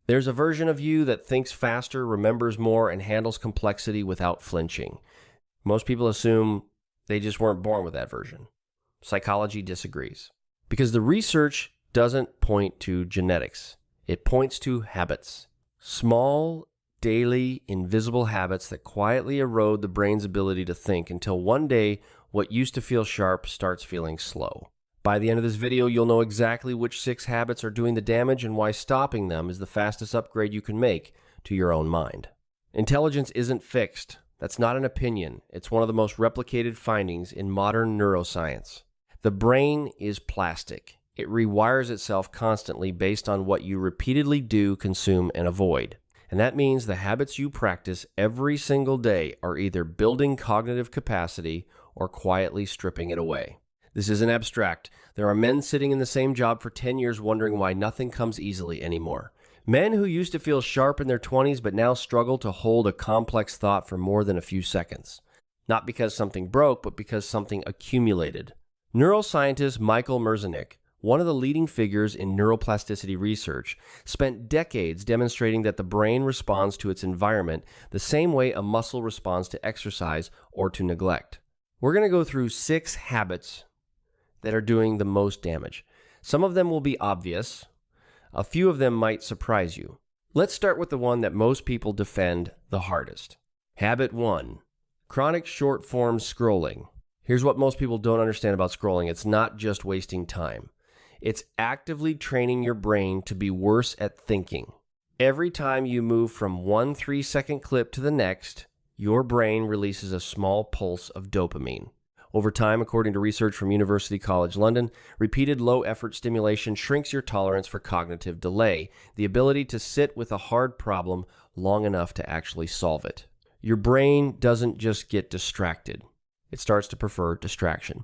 There's a version of you that thinks faster, remembers more, and handles complexity without flinching. Most people assume they just weren't born with that version. Psychology disagrees. Because the research doesn't point to genetics. It points to habits. Small, daily, invisible habits that quietly erode the brain's ability to think until one day what used to feel sharp starts feeling slow. By the end of this video, you'll know exactly which 6 habits are doing the damage and why stopping them is the fastest upgrade you can make to your own mind. Intelligence isn't fixed. That's not an opinion. It's one of the most replicated findings in modern neuroscience. The brain is plastic. It rewires itself constantly based on what you repeatedly do, consume, and avoid. And that means the habits you practice every single day are either building cognitive capacity or quietly stripping it away. This isn't abstract. There are men sitting in the same job for 10 years wondering why nothing comes easily anymore. Men who used to feel sharp in their 20s but now struggle to hold a complex thought for more than a few seconds. Not because something broke, but because something accumulated. Neuroscientist Michael Merzenich, one of the leading figures in neuroplasticity research, spent decades demonstrating that the brain responds to its environment the same way a muscle responds to exercise or to neglect. We're going to go through 6 habits that are doing the most damage. Some of them will be obvious. A few of them might surprise you. Let's start with the one that most people defend the hardest. Habit 1. Chronic short-form scrolling. Here's what most people don't understand about scrolling. It's not just wasting time. It's actively training your brain to be worse at thinking. Every time you move from one 3-second clip to the next, your brain releases a small pulse of dopamine. Over time, according to research from University College London, repeated low-effort stimulation shrinks your tolerance for cognitive delay, the ability to sit with a hard problem long enough to actually solve it. Your brain doesn't just get distracted. It starts to prefer distraction.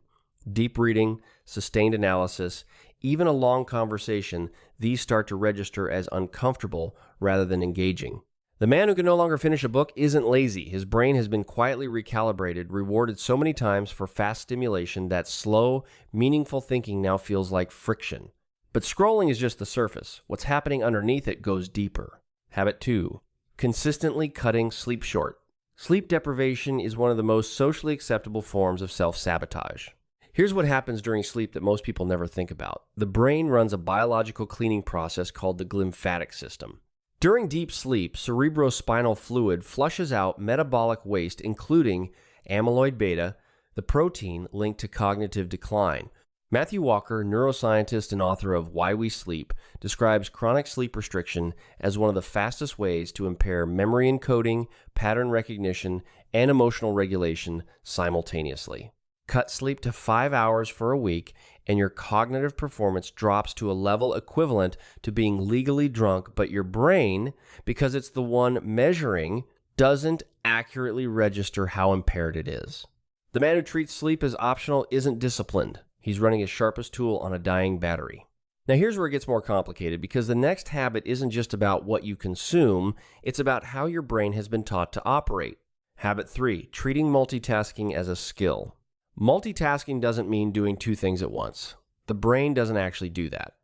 Deep reading, sustained analysis, even a long conversation, these start to register as uncomfortable rather than engaging. The man who can no longer finish a book isn't lazy. His brain has been quietly recalibrated, rewarded so many times for fast stimulation that slow, meaningful thinking now feels like friction. But scrolling is just the surface. What's happening underneath it goes deeper. Habit 2. Consistently cutting sleep short. Sleep deprivation is one of the most socially acceptable forms of self-sabotage. Here's what happens during sleep that most people never think about. The brain runs a biological cleaning process called the glymphatic system. During deep sleep, cerebrospinal fluid flushes out metabolic waste, including amyloid beta, the protein linked to cognitive decline. Matthew Walker, neuroscientist and author of Why We Sleep, describes chronic sleep restriction as one of the fastest ways to impair memory encoding, pattern recognition, and emotional regulation simultaneously. Cut sleep to 5 hours for a week, and your cognitive performance drops to a level equivalent to being legally drunk, but your brain, because it's the one measuring, doesn't accurately register how impaired it is. The man who treats sleep as optional isn't disciplined. He's running his sharpest tool on a dying battery. Now here's where it gets more complicated, because the next habit isn't just about what you consume, it's about how your brain has been taught to operate. Habit 3, treating multitasking as a skill. Multitasking doesn't mean doing 2 things at once. The brain doesn't actually do that.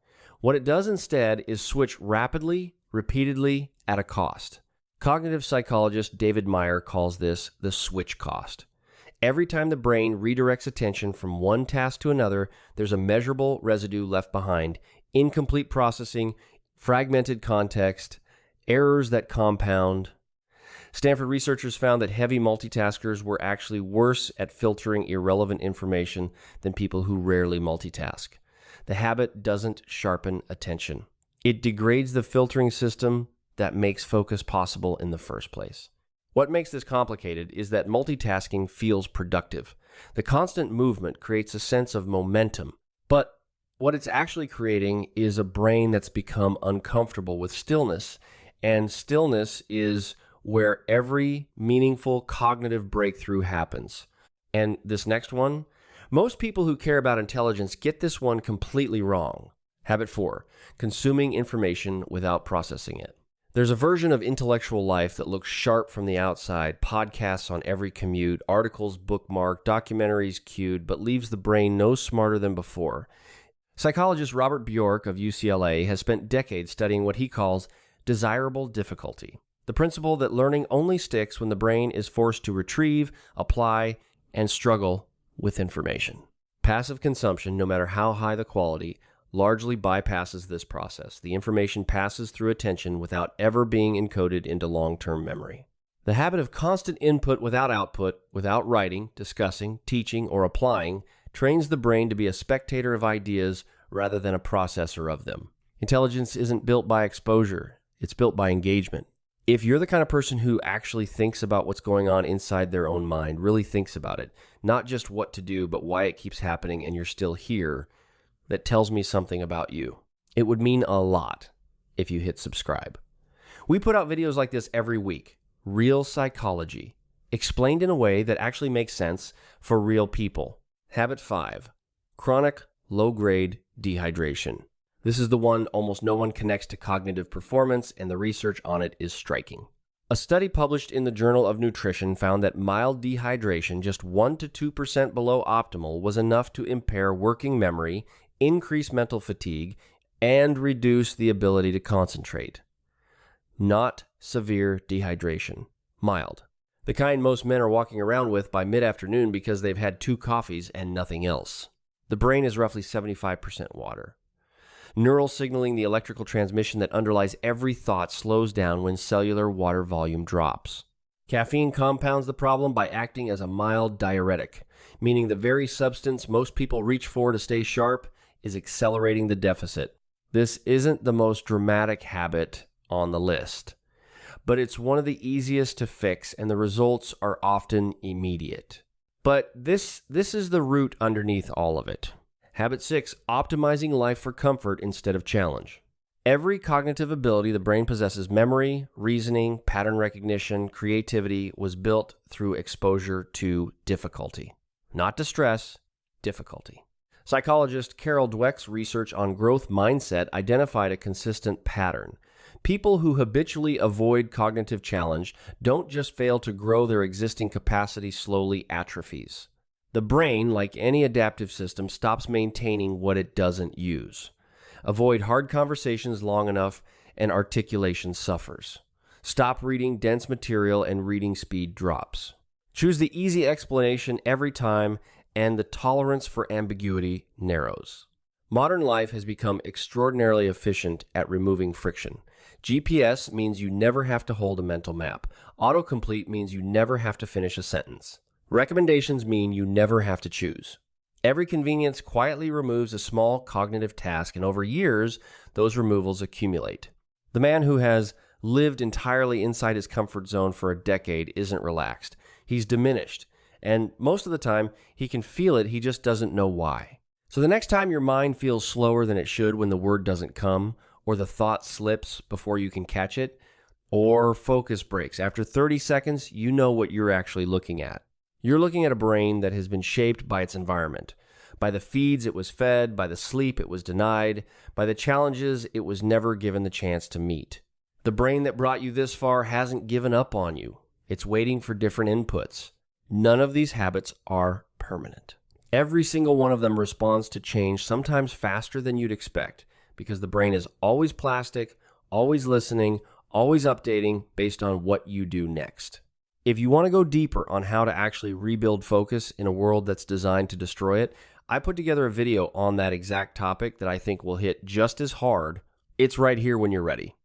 What it does instead is switch rapidly, repeatedly, at a cost. Cognitive psychologist David Meyer calls this the switch cost. Every time the brain redirects attention from one task to another, there's a measurable residue left behind: incomplete processing, fragmented context, errors that compound. Stanford researchers found that heavy multitaskers were actually worse at filtering irrelevant information than people who rarely multitask. The habit doesn't sharpen attention. It degrades the filtering system that makes focus possible in the first place. What makes this complicated is that multitasking feels productive. The constant movement creates a sense of momentum, but what it's actually creating is a brain that's become uncomfortable with stillness, and stillness is where every meaningful cognitive breakthrough happens. And this next one, most people who care about intelligence get this one completely wrong. Habit 4, consuming information without processing it. There's a version of intellectual life that looks sharp from the outside, podcasts on every commute, articles bookmarked, documentaries queued, but leaves the brain no smarter than before. Psychologist Robert Bjork of UCLA has spent decades studying what he calls desirable difficulty. The principle that learning only sticks when the brain is forced to retrieve, apply, and struggle with information. Passive consumption, no matter how high the quality, largely bypasses this process. The information passes through attention without ever being encoded into long-term memory. The habit of constant input without output, without writing, discussing, teaching, or applying, trains the brain to be a spectator of ideas rather than a processor of them. Intelligence isn't built by exposure, it's built by engagement. If you're the kind of person who actually thinks about what's going on inside their own mind, really thinks about it, not just what to do, but why it keeps happening and you're still here, that tells me something about you. It would mean a lot if you hit subscribe. We put out videos like this every week. Real psychology, explained in a way that actually makes sense for real people. Habit 5, chronic low-grade dehydration. This is the one almost no one connects to cognitive performance, and the research on it is striking. A study published in the Journal of Nutrition found that mild dehydration, just 1 to 2% below optimal, was enough to impair working memory, increase mental fatigue, and reduce the ability to concentrate. Not severe dehydration. Mild. The kind most men are walking around with by mid-afternoon because they've had 2 coffees and nothing else. The brain is roughly 75% water. Neural signaling, the electrical transmission that underlies every thought, slows down when cellular water volume drops. Caffeine compounds the problem by acting as a mild diuretic, meaning the very substance most people reach for to stay sharp is accelerating the deficit. This isn't the most dramatic habit on the list, but it's one of the easiest to fix, and the results are often immediate. But this is the root underneath all of it. Habit 6, optimizing life for comfort instead of challenge. Every cognitive ability the brain possesses, memory, reasoning, pattern recognition, creativity, was built through exposure to difficulty. Not distress, difficulty. Psychologist Carol Dweck's research on growth mindset identified a consistent pattern. People who habitually avoid cognitive challenge don't just fail to grow, their existing capacity slowly atrophies. The brain, like any adaptive system, stops maintaining what it doesn't use. Avoid hard conversations long enough and articulation suffers. Stop reading dense material and reading speed drops. Choose the easy explanation every time and the tolerance for ambiguity narrows. Modern life has become extraordinarily efficient at removing friction. GPS means you never have to hold a mental map. Autocomplete means you never have to finish a sentence. Recommendations mean you never have to choose. Every convenience quietly removes a small cognitive task, and over years, those removals accumulate. The man who has lived entirely inside his comfort zone for a decade isn't relaxed. He's diminished, and most of the time, he can feel it, he just doesn't know why. So the next time your mind feels slower than it should when the word doesn't come, or the thought slips before you can catch it, or focus breaks, after 30 seconds, you know what you're actually looking at. You're looking at a brain that has been shaped by its environment, by the feeds it was fed, by the sleep it was denied, by the challenges it was never given the chance to meet. The brain that brought you this far hasn't given up on you. It's waiting for different inputs. None of these habits are permanent. Every single one of them responds to change, sometimes faster than you'd expect, because the brain is always plastic, always listening, always updating based on what you do next. If you want to go deeper on how to actually rebuild focus in a world that's designed to destroy it, I put together a video on that exact topic that I think will hit just as hard. It's right here when you're ready.